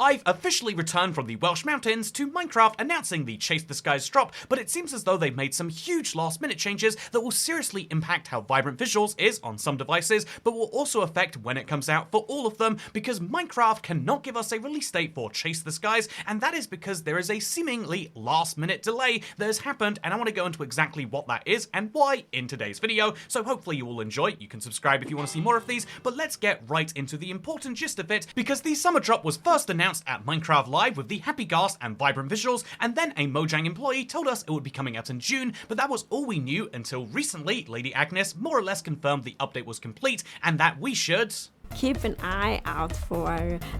I've officially returned from the Welsh Mountains to Minecraft announcing the Chase the Skies drop, but it seems as though they've made some huge last-minute changes that will seriously impact how vibrant visuals is on some devices, but will also affect when it comes out for all of them, because Minecraft cannot give us a release date for Chase the Skies, and that is because there is a seemingly last-minute delay that has happened, and I want to go into exactly what that is and why in today's video, so hopefully you will enjoy it. You can subscribe if you want to see more of these, but let's get right into the important gist of it, because the summer drop was first announced at Minecraft Live with the happy ghast and vibrant visuals, and then a Mojang employee told us it would be coming out in June, but that was all we knew until recently Lady Agnes more or less confirmed the update was complete and that we should keep an eye out for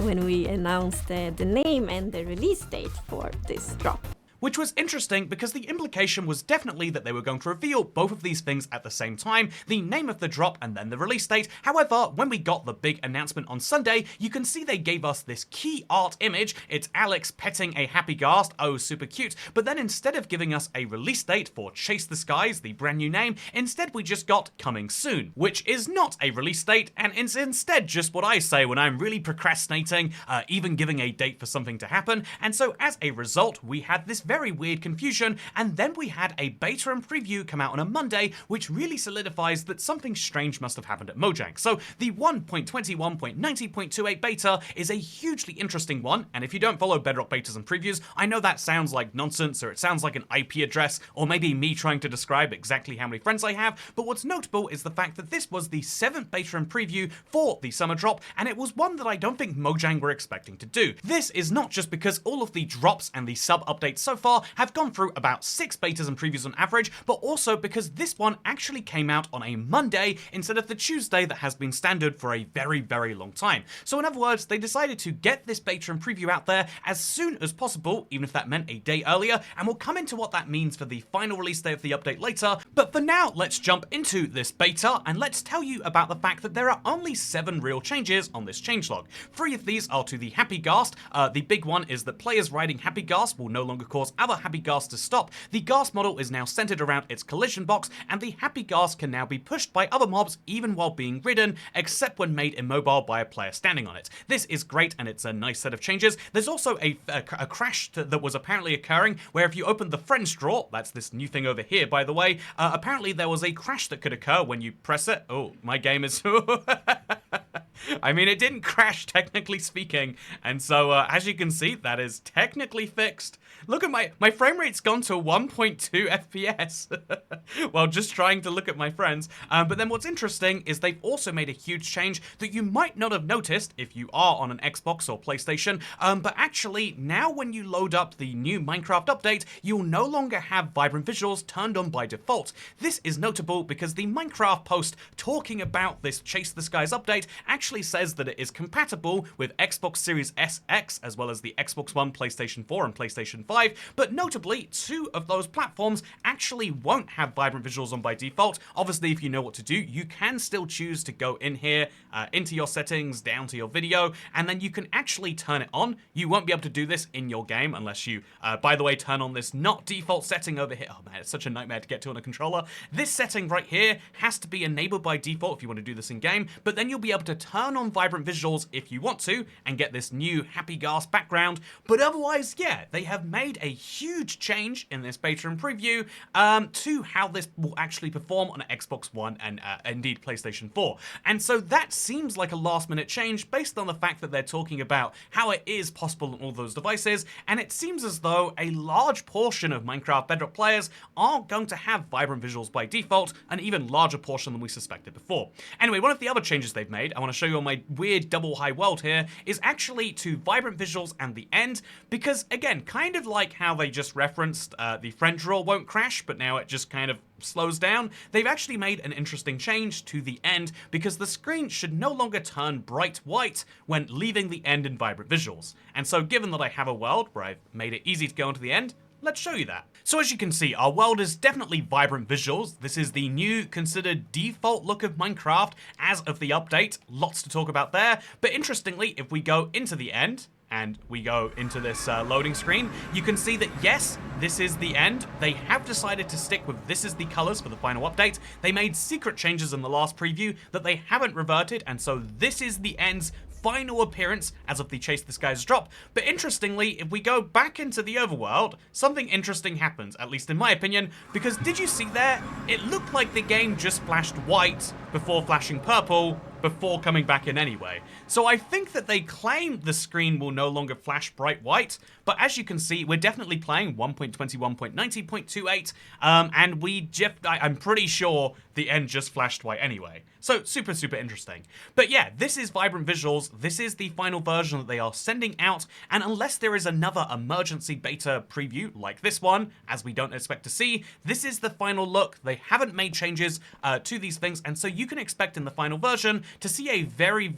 when we announce the name and the release date for this drop. Which was interesting because the implication was definitely that they were going to reveal both of these things at the same time, the name of the drop and then the release date. However, when we got the big announcement on Sunday, you can see they gave us this key art image. It's Alex petting a happy ghast, oh super cute, but then instead of giving us a release date for Chase the Skies, the brand new name, instead we just got coming soon, which is not a release date and it's instead just what I say when I'm really procrastinating, even giving a date for something to happen. And so as a result, we had this very weird confusion, and then we had a beta and preview come out on a Monday, which really solidifies that something strange must have happened at Mojang. So the 1.21.90.28 beta is a hugely interesting one, and if you don't follow Bedrock betas and previews, I know that sounds like nonsense, or it sounds like an IP address, or maybe me trying to describe exactly how many friends I have, but what's notable is the fact that this was the 7th beta and preview for the summer drop, and it was one that I don't think Mojang were expecting to do. This is not just because all of the drops and the sub-updates so far have gone through about 6 betas and previews on average, but also because this one actually came out on a Monday instead of the Tuesday that has been standard for a very, very long time. So in other words, they decided to get this beta and preview out there as soon as possible, even if that meant a day earlier, and we'll come into what that means for the final release day of the update later. But for now, let's jump into this beta, and let's tell you about the fact that there are only 7 real changes on this changelog. 3 of these are to the happy ghast. The big one is that players riding happy ghast will no longer cause other happy ghast to stop. The ghast model is now centered around its collision box, and the happy ghast can now be pushed by other mobs even while being ridden, except when made immobile by a player standing on it. This is great, and it's a nice set of changes. There's also a crash that was apparently occurring, where if you opened the friends drawer, that's this new thing over here by the way, apparently there was a crash that could occur when you press it. Oh, my game is... I mean, it didn't crash, technically speaking, and so as you can see, that is technically fixed. Look at my frame rate's gone to 1.2 FPS while just trying to look at my friends. But then what's interesting is they've also made a huge change that you might not have noticed if you are on an Xbox or PlayStation, but actually now when you load up the new Minecraft update, you'll no longer have vibrant visuals turned on by default. This is notable because the Minecraft post talking about this Chase the Skies update actually says that it is compatible with Xbox Series S X as well as the Xbox One, PlayStation 4 and PlayStation 5, but notably 2 of those platforms actually won't have vibrant visuals on by default. Obviously, if you know what to do, you can still choose to go in here into your settings, down to your video, and then you can actually turn it on. You won't be able to do this in your game unless you, by the way, turn on this not default setting over here. Oh man, it's such a nightmare to get to on a controller. This setting right here has to be enabled by default if you want to do this in game, but then you'll be able to turn on vibrant visuals if you want to and get this new happy ghast background. But otherwise, yeah, they have made a huge change in this beta and preview to how this will actually perform on Xbox One and indeed PlayStation 4. And so that seems like a last minute change based on the fact that they're talking about how it is possible on all those devices, and it seems as though a large portion of Minecraft Bedrock players aren't going to have vibrant visuals by default, an even larger portion than we suspected before. Anyway, one of the other changes they've made, I want to show you on my weird double high world here, is actually to vibrant visuals and the end, because again, kind of like how they just referenced the friend drawer won't crash, but now it just kind of slows down, they've actually made an interesting change to the end because the screen should no longer turn bright white when leaving the end in vibrant visuals. And so given that I have a world where I've made it easy to go into the end, let's show you that. So as you can see, our world is definitely vibrant visuals. This is the new considered default look of Minecraft as of the update. Lots to talk about there. But interestingly, if we go into the end, and we go into this loading screen, you can see that yes, this is the end. They have decided to stick with this is the colors for the final update. They made secret changes in the last preview that they haven't reverted, and so this is the end's final appearance as of the Chase the Skies drop. But interestingly, if we go back into the overworld, something interesting happens, at least in my opinion, because did you see there? It looked like the game just flashed white before flashing purple, before coming back in anyway. So I think that they claim the screen will no longer flash bright white, but as you can see, we're definitely playing 1.21.90.28, and I'm pretty sure the end just flashed white anyway. So super interesting. But yeah, this is Vibrant Visuals, this is the final version that they are sending out, and unless there is another emergency beta preview like this one, as we don't expect to see, this is the final look. They haven't made changes to these things, and so you can expect in the final version to see a very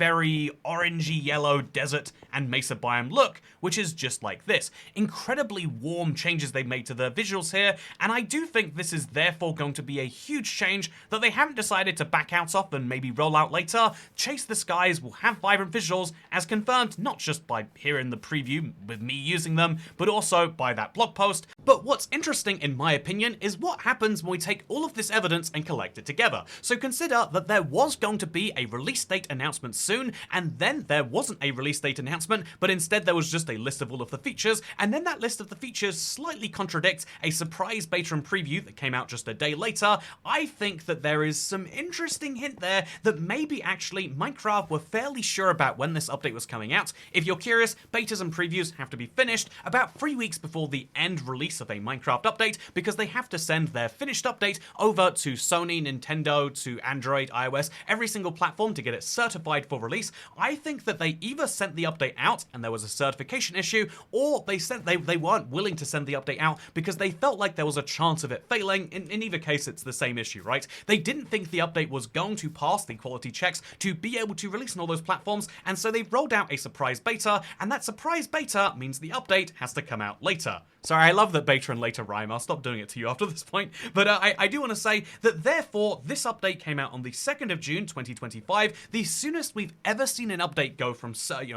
orangey yellow desert and mesa biome look, which is just like this. Incredibly warm changes they've made to the visuals here, and I do think this is therefore going to be a huge change that they haven't decided to back out of and maybe roll out later. Chase the Skies will have Vibrant Visuals, as confirmed not just by hearing the preview with me using them, but also by that blog post. But what's interesting in my opinion is what happens when we take all of this evidence and collect it together. So consider that there was going to be a release date announcement soon, and then there wasn't a release date announcement, but instead there was just a list of all of the features, and then that list of the features slightly contradicts a surprise beta and preview that came out just a day later. I think that there is some interesting hint there that maybe actually Minecraft were fairly sure about when this update was coming out. If you're curious, betas and previews have to be finished about 3 weeks before the end release of a Minecraft update, because they have to send their finished update over to Sony, Nintendo, to Android, iOS, every single platform to get it certified for release. I think that they either sent the update out and there was a certification issue, or they weren't willing to send the update out because they felt like there was a chance of it failing. In either case, it's the same issue, right? They didn't think the update was going to pass the quality checks to be able to release on all those platforms, and so they've rolled out a surprise beta, and that surprise beta means the update has to come out later. Sorry, I love that beta and later rhyme. I'll stop doing it to you after this point. But I do want to say that therefore, this update came out on the 2nd of June 2025. The soonest we've ever seen an update go from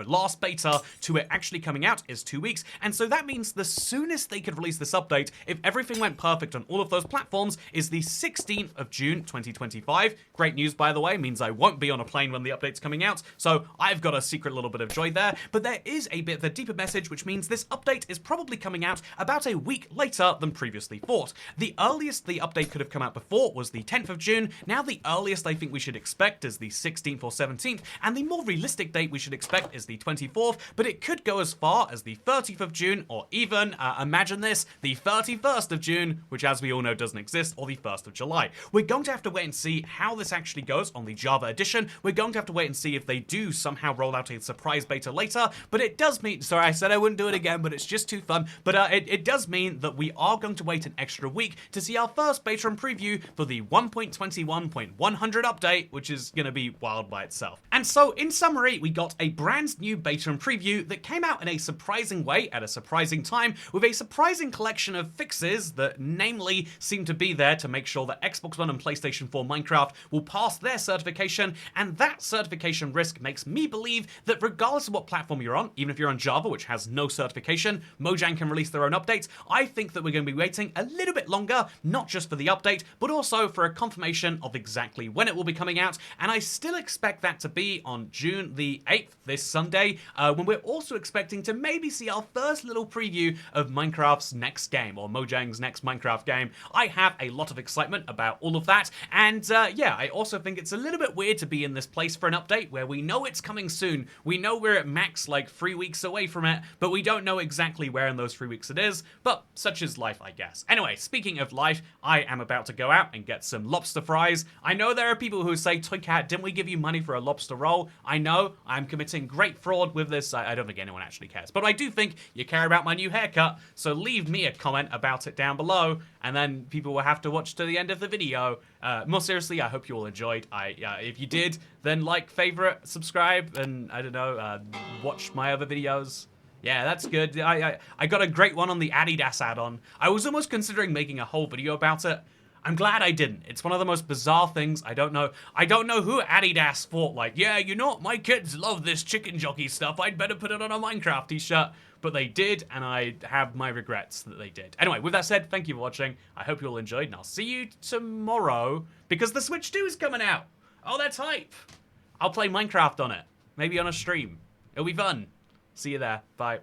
last beta to it actually coming out is 2 weeks. And so that means the soonest they could release this update, if everything went perfect on all of those platforms, is the 16th of June 2025. Great news, by the way, means I won't be on a plane when the update's coming out. So I've got a secret little bit of joy there. But there is a bit of a deeper message, which means this update is probably coming out about a week later than previously thought. The earliest the update could have come out before was the 10th of June. Now the earliest I think we should expect is the 16th or 17th, and the more realistic date we should expect is the 24th, but it could go as far as the 30th of June, or even, imagine this, the 31st of June, which as we all know doesn't exist, or the 1st of July. We're going to have to wait and see how this actually goes on the Java edition. We're going to have to wait and see if they do somehow roll out a surprise beta later, but it does mean, sorry I said I wouldn't do it again, but it's just too fun, but it does mean that we are going to wait an extra week to see our first beta and preview for the 1.21.100 update, which is going to be wild by itself. And so, in summary, we got a brand new beta and preview that came out in a surprising way at a surprising time, with a surprising collection of fixes that namely seem to be there to make sure that Xbox One and PlayStation 4 Minecraft will pass their certification, and that certification risk makes me believe that regardless of what platform you're on, even if you're on Java, which has no certification, Mojang can release their own updates. I think that we're going to be waiting a little bit longer, not just for the update, but also for a confirmation of exactly when it will be coming out, and I still expect that to be on June the 8th, this Sunday, when we're also expecting to maybe see our first little preview of Minecraft's next game, or Mojang's next Minecraft game. I have a lot of excitement about all of that, and yeah, I also think it's a little bit weird to be in this place for an update where we know it's coming soon, we know we're at max like 3 weeks away from it, but we don't know exactly where in those 3 weeks it is, but such is life, I guess. Anyway, speaking of life, I am about to go out and get some lobster fries. I know there are people who say, Toycat, didn't we give you money for a lobster roll? I know, I'm committing great fraud with this. I don't think anyone actually cares, but I do think you care about my new haircut, so leave me a comment about it down below, and then people will have to watch to the end of the video. More seriously, I hope you all enjoyed. If you did, then like, favorite, subscribe, and I don't know, watch my other videos. Yeah, that's good. I got a great one on the Adidas add-on. I was almost considering making a whole video about it. I'm glad I didn't. It's one of the most bizarre things. I don't know who Adidas thought, like, yeah, you know what, my kids love this chicken jockey stuff, I'd better put it on a Minecraft t-shirt. But they did, and I have my regrets that they did. Anyway, with that said, thank you for watching. I hope you all enjoyed, and I'll see you tomorrow, because the Switch 2 is coming out. Oh, that's hype. I'll play Minecraft on it. maybe on a stream. It'll be fun. See you there. Bye.